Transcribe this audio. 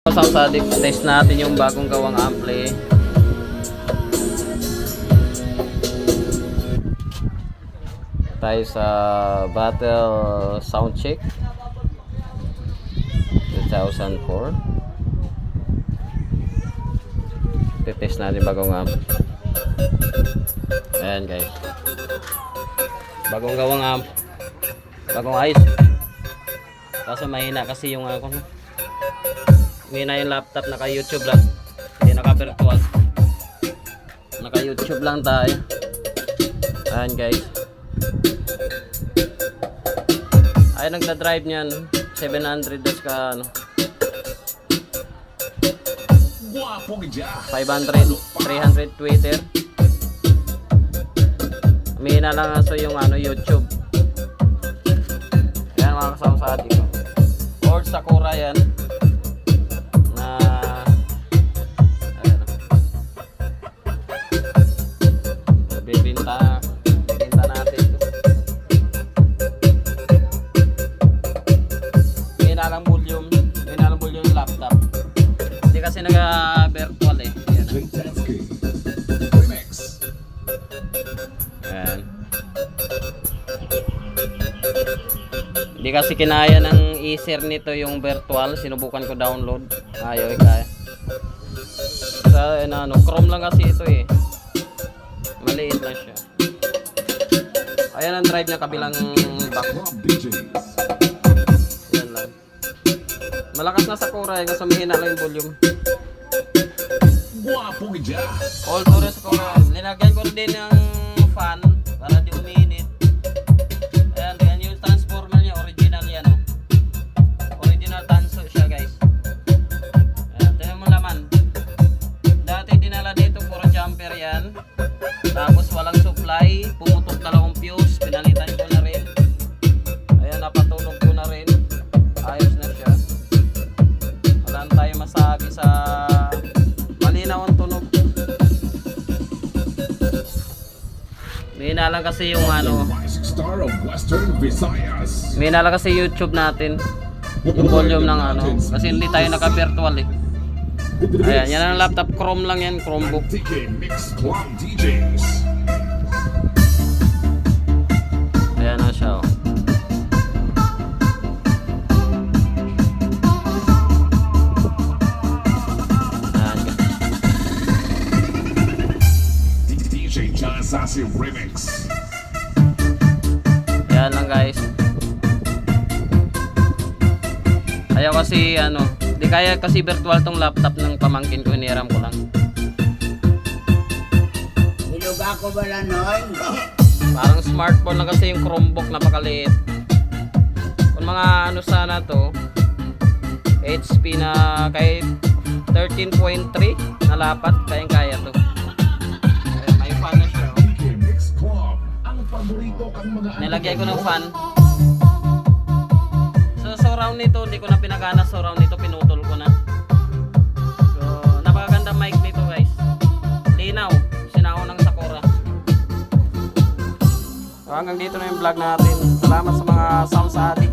Sa test natin yung bagong gawang ampli. Tayo sa Battle Sound Check 2004. Test natin bagong amp. Ayan guys, bagong gawang amp, bagong ayos. Kaso mahina kasi yung mahina yung laptop, naka YouTube lang, hindi naka virtual, naka YouTube lang tayo. Ayan guys, ay nagda-drive niyan 700 das ka 500 300 Twitter. Mahina lang aso yung YouTube. Ayan mga kasama sa atin ko, Ford Sakura yan na bibinta natin. Mahina lang volume yung laptop, hindi kasi naga-virtual eh. Ayan. Hindi kasi kinaya ng Acer nito yung virtual. Sinubukan ko download, ayaw kaya. Sa Chrome lang kasi ito eh, maliit lang siya. Ayan ang drive niya, kabilang back. Yan lang. Malakas na Sakura eh, kasi mahina lang yung volume. All to Sakura. Linagyan ko din ng fan para di uminit. Ayan, yan yung transformer niya, original yan original Tanso siya guys. Ayan, tignan mo laman. Dati dinala dito puro jumper yan, tapos walang supply, pumutok dalawang fuse, pinalitan ko na rin. Ayan, napatunog ko na rin, ayos na siya. Wala na tayo masabi sa malinaw ang tunog. Mahina lang kasi yung mahina lang kasi YouTube natin, yung volume ng kasi hindi tayo naka-virtual eh. Ayan, yan ang laptop, Chrome lang yan, Chromebook. Ayan na siya Sassy Remix. Ayan lang guys. Ayaw kasi di kaya kasi virtual tong laptop ng pamangkin ko, hiniram ko lang. Iluga ko ba na nun? Parang smartphone lang kasi yung Chromebook, napakaliit. Kung mga sana to, HP na kahit 13.3 na lapat, kaya to. Ayan, may fan na siya. Nilagyan ko ng fan. So surround nito, hindi ko na pinagana. Surround nito, pinutol ko na. So napakaganda mic nito guys, linaw, sinao ng Sakura. So hanggang dito na yung vlog natin. Salamat sa mga sound sa atin.